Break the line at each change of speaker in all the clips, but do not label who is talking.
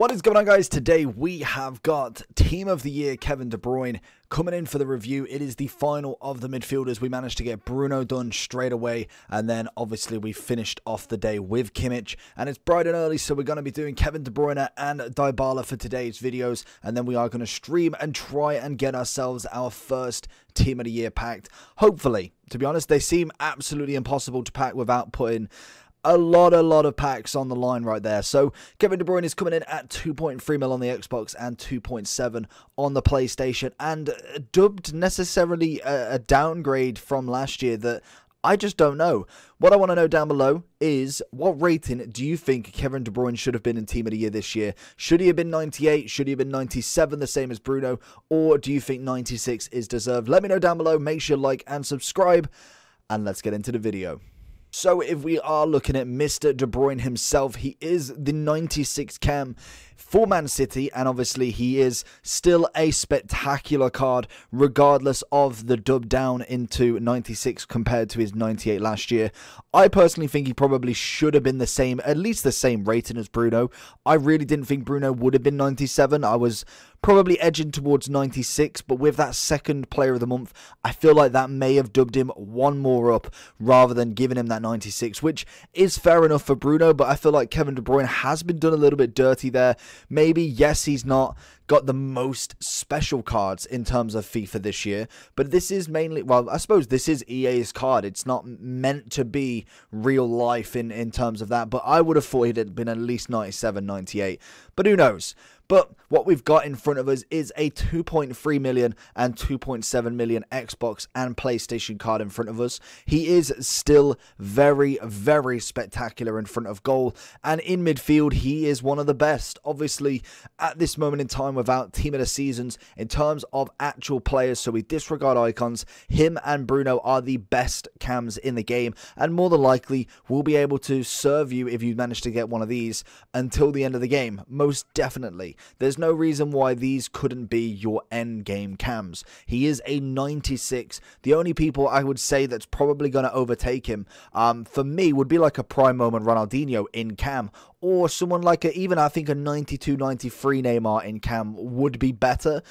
What is going on, guys? Today we have got Team of the Year Kevin De Bruyne coming in for the review. It is the final of the midfielders. We managed to get Bruno done straight away, and then obviously we finished off the day with Kimmich, and it's bright and early, so we're going to be doing Kevin De Bruyne and Dybala for today's videos, and then we are going to stream and try and get ourselves our first Team of the Year packed. Hopefully. To be honest, they seem absolutely impossible to pack without putting a lot of packs on the line right there. So Kevin De Bruyne is coming in at 2.3 mil on the Xbox and 2.7 on the PlayStation, and dubbed necessarily a downgrade from last year that I just don't know. What I want to know down below is, what rating do you think Kevin De Bruyne should have been in Team of the Year this year? Should he have been 98? Should he have been 97, the same as Bruno? Or do you think 96 is deserved? Let me know down below. Make sure you like and subscribe, and let's get into the video. So if we are looking at Mr. De Bruyne himself, he is the 96 cam for Man City, and obviously he is still a spectacular card regardless of the dub down into 96 compared to his 98 last year. I personally think he probably should have been the same, at least the same rating as Bruno. I really didn't think Bruno would have been 97. I was probably edging towards 96, but with that second player of the month, I feel like that may have dubbed him one more up rather than giving him that 96, which is fair enough for Bruno, but I feel like Kevin De Bruyne has been done a little bit dirty there. Maybe, yes, he's not got the most special cards in terms of FIFA this year, but this is mainly, well, I suppose this is EA's card. It's not meant to be real life in terms of that, but I would have thought he'd been at least 97, 98, but who knows? But what we've got in front of us is a 2.3 million and 2.7 million Xbox and PlayStation card in front of us. He is still very spectacular in front of goal, and in midfield he is one of the best. Obviously at this moment in time, without Team of the Seasons, in terms of actual players, so we disregard icons, him and Bruno are the best cams in the game, and more than likely will be able to serve you if you manage to get one of these until the end of the game, most definitely. There's no reason why these couldn't be your end game cams. He is a 96. The only people I would say that's probably going to overtake him, for me, would be like a prime moment Ronaldinho in cam, or someone like even I think a 92, 93 Neymar in cam would be better,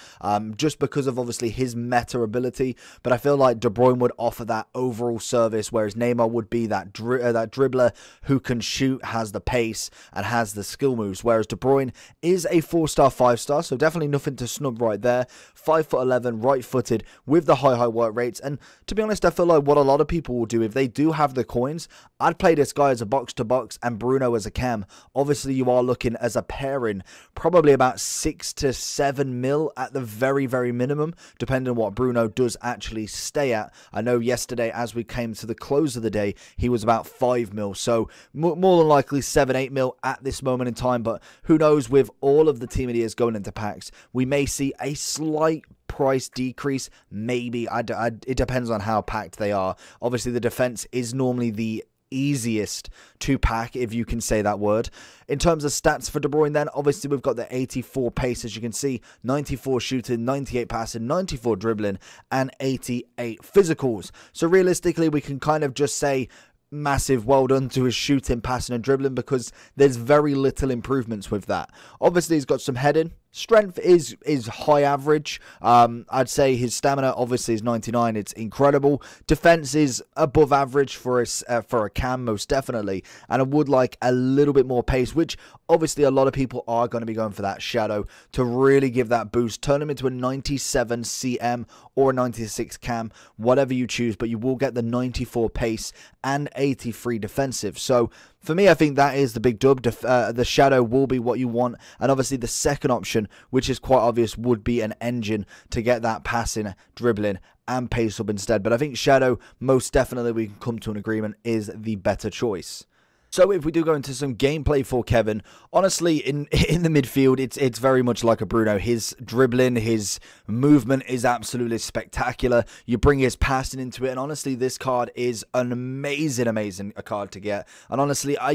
just because of obviously his meta ability. But I feel like De Bruyne would offer that overall service, whereas Neymar would be that dribbler who can shoot, has the pace, and has the skill moves. Whereas De Bruyne is a 4-star, 5-star, so definitely nothing to snub right there. 5'11", right-footed with the high work rates. And to be honest, I feel like what a lot of people will do if they do have the coins, I'd play this guy as a box-to-box and Bruno as a cam. Obviously, you are looking as a pairing, probably about 6 to 7 mil at the very minimum, depending on what Bruno does actually stay at. I know yesterday, as we came to the close of the day, he was about 5 mil, so more than likely 7, 8 mil at this moment in time. But who knows, with all of the Team of the Years going into packs, we may see a slight price decrease, maybe. It depends on how packed they are. Obviously, the defense is normally the easiest to pack, if you can say that word. In terms of stats for De Bruyne, then obviously we've got the 84 pace, as you can see, 94 shooting, 98 passing, 94 dribbling, and 88 physicals. So realistically, we can kind of just say massive well done to his shooting, passing, and dribbling, because there's very little improvements with that. Obviously, he's got some heading. Strength is high average. I'd say his stamina obviously is 99. It's incredible. Defense is above average for a cam, most definitely. And I would like a little bit more pace, which obviously a lot of people are going to be going for that shadow to really give that boost. Turn him into a 97 CM or a 96 cam, whatever you choose, but you will get the 94 pace and 83 defensive. So for me, I think that is the big dub. The shadow will be what you want. And obviously the second option, which is quite obvious, would be an engine to get that passing, dribbling, and pace up instead. But I think shadow, most definitely, we can come to an agreement, is the better choice. So if we do go into some gameplay for Kevin, honestly, in the midfield, it's very much like a Bruno. His dribbling, his movement is absolutely spectacular. You bring his passing into it, and honestly, this card is an amazing card to get. And honestly, I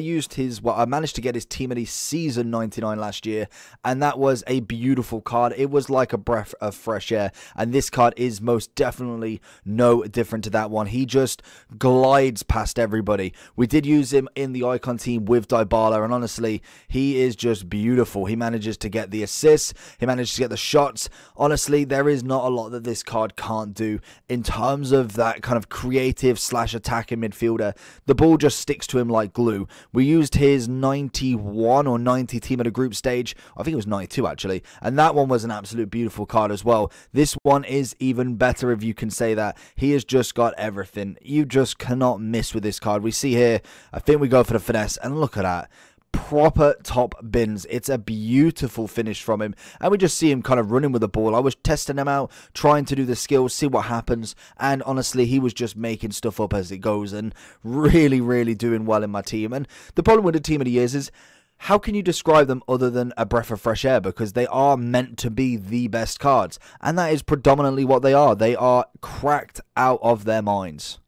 managed to get his Team of the Season 99 last year, and that was a beautiful card. It was like a breath of fresh air, and this card is most definitely no different to that one. He just glides past everybody. We did use him in the icon team with Dybala, and honestly, he is just beautiful. He manages to get the assists, he manages to get the shots. Honestly, there is not a lot that this card can't do in terms of that kind of creative slash attacking midfielder. The ball just sticks to him like glue. We used his 91 or 90 team at a group stage. I think it was 92 actually, and that one was an absolute beautiful card as well. This one is even better, if you can say that. He has just got everything. You just cannot miss with this card. We see here, I think we go for the finesse, and look at that. Proper top bins. It's a beautiful finish from him, and we just see him kind of running with the ball. I was testing him out, trying to do the skills, see what happens, and honestly, he was just making stuff up as it goes and really doing well in my team. And the problem with the team of the years is, how can you describe them other than a breath of fresh air? Because they are meant to be the best cards, and that is predominantly what they are. They are cracked out of their minds.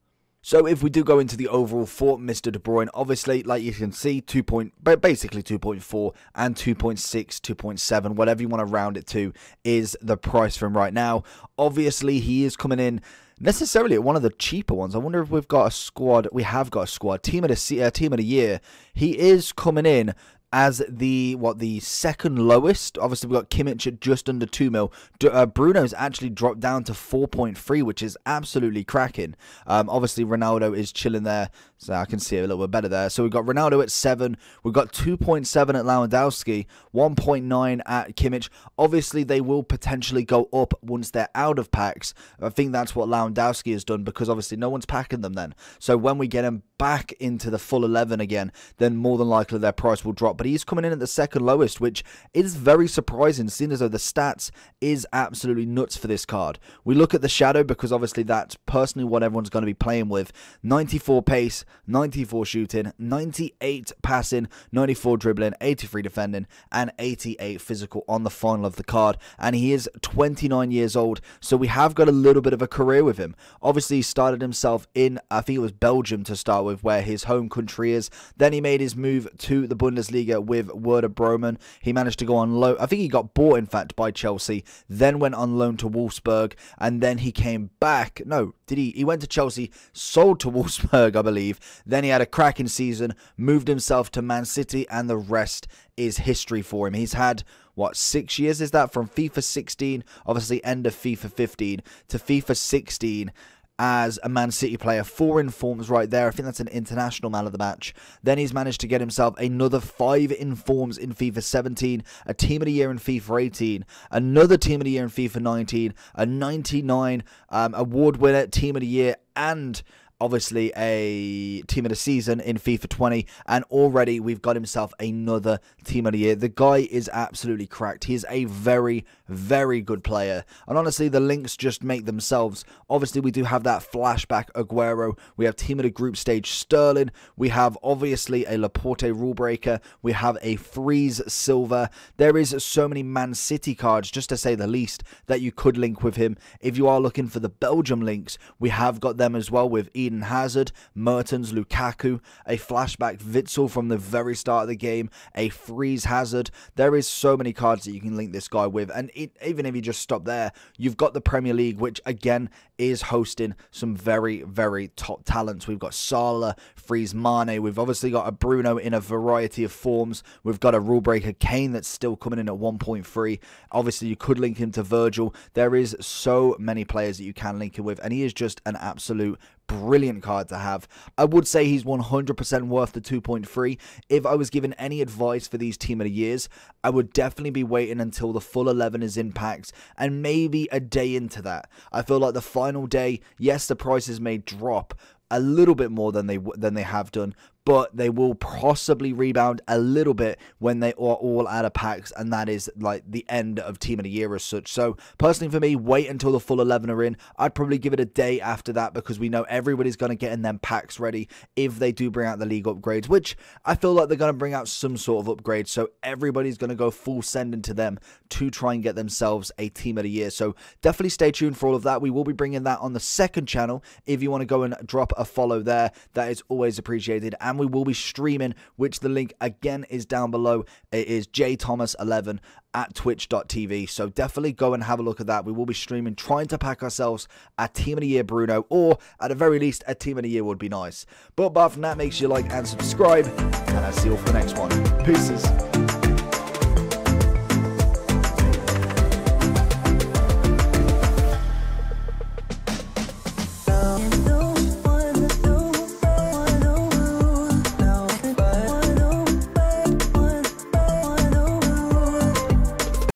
So if we do go into the overall for Mr. De Bruyne, obviously, like you can see, basically 2.4 and 2.6, 2.7, whatever you want to round it to, is the price for him right now. Obviously, he is coming in necessarily at one of the cheaper ones. I wonder if we've got a squad. We have got a squad. Team of the year. He is coming in as the second lowest. Obviously, we've got Kimmich at just under 2 mil. Bruno's actually dropped down to 4.3, which is absolutely cracking. Obviously, Ronaldo is chilling there, so I can see it a little bit better there. So we've got Ronaldo at 7. We've got 2.7 at Lewandowski, 1.9 at Kimmich. Obviously, they will potentially go up once they're out of packs. I think that's what Lewandowski has done, because obviously no one's packing them then. So when we get them back into the full 11 again, then more than likely their price will drop. But he's coming in at the second lowest, which is very surprising, seeing as though the stats is absolutely nuts for this card. We look at the shadow, because obviously that's personally what everyone's going to be playing with. 94 pace, 94 shooting, 98 passing, 94 dribbling, 83 defending, and 88 physical on the final of the card. And he is 29 years old, so we have got a little bit of a career with him. Obviously, he started himself in, I think it was Belgium to start with, where his home country is. Then he made his move to the Bundesliga with Werder Bremen. He managed to go on loan. I think he got bought, in fact, by Chelsea, then went on loan to Wolfsburg, and then he came back. No, did he? He went to Chelsea, sold to Wolfsburg, I believe. Then he had a cracking season, moved himself to Man City, and the rest is history for him. He's had, what, 6 years is that? From FIFA 16, obviously end of FIFA 15, to FIFA 16, as a Man City player. 4 informs right there. I think that's an international man of the match. Then he's managed to get himself another 5 informs in FIFA 17, a team of the year in FIFA 18, another team of the year in FIFA 19, a 99 award winner, team of the year, and obviously a team of the season in FIFA 20, and already we've got himself another team of the year. The guy is absolutely cracked. He is a very good player, and honestly, the links just make themselves. Obviously, we do have that flashback Aguero. We have team of the group stage Sterling. We have obviously a Laporte rule breaker. We have a Freeze Silver. There is so many Man City cards, just to say the least, that you could link with him. If you are looking for the Belgium links, we have got them as well, with Eden Hazard, Mertens, Lukaku, a flashback Witsel from the very start of the game, a Freeze Hazard. There is so many cards that you can link this guy with, and even if you just stop there, you've got the Premier League, which again is hosting some very top talents. We've got Salah, Freeze Mane, we've obviously got a Bruno in a variety of forms, we've got a rule breaker Kane that's still coming in at 1.3. Obviously, you could link him to Virgil. There is so many players that you can link him with, and he is just an absolute brilliant card to have. I would say he's 100% worth the 2.3. If I was given any advice for these team of the years, I would definitely be waiting until the full 11 is in packs, and maybe a day into that. I feel like the final day, yes, the prices may drop a little bit more than they have done, but they will possibly rebound a little bit when they are all out of packs, and that is like the end of team of the year as such. So personally for me, wait until the full 11 are in. I'd probably give it a day after that, because we know everybody's going to get in them packs ready if they do bring out the league upgrades, which I feel like they're going to bring out some sort of upgrade, so everybody's going to go full send into them to try and get themselves a team of the year. So definitely stay tuned for all of that. We will be bringing that on the second channel. If you want to go and drop a follow there, that is always appreciated, and we will be streaming, which the link again is down below. It is JT11 at twitch.tv, so definitely go and have a look at that. We will be streaming, trying to pack ourselves a Team of the Year Bruno, or at the very least a Team of the Year would be nice. But apart from that, make sure you like and subscribe, and I'll see you all for the next one. Peace.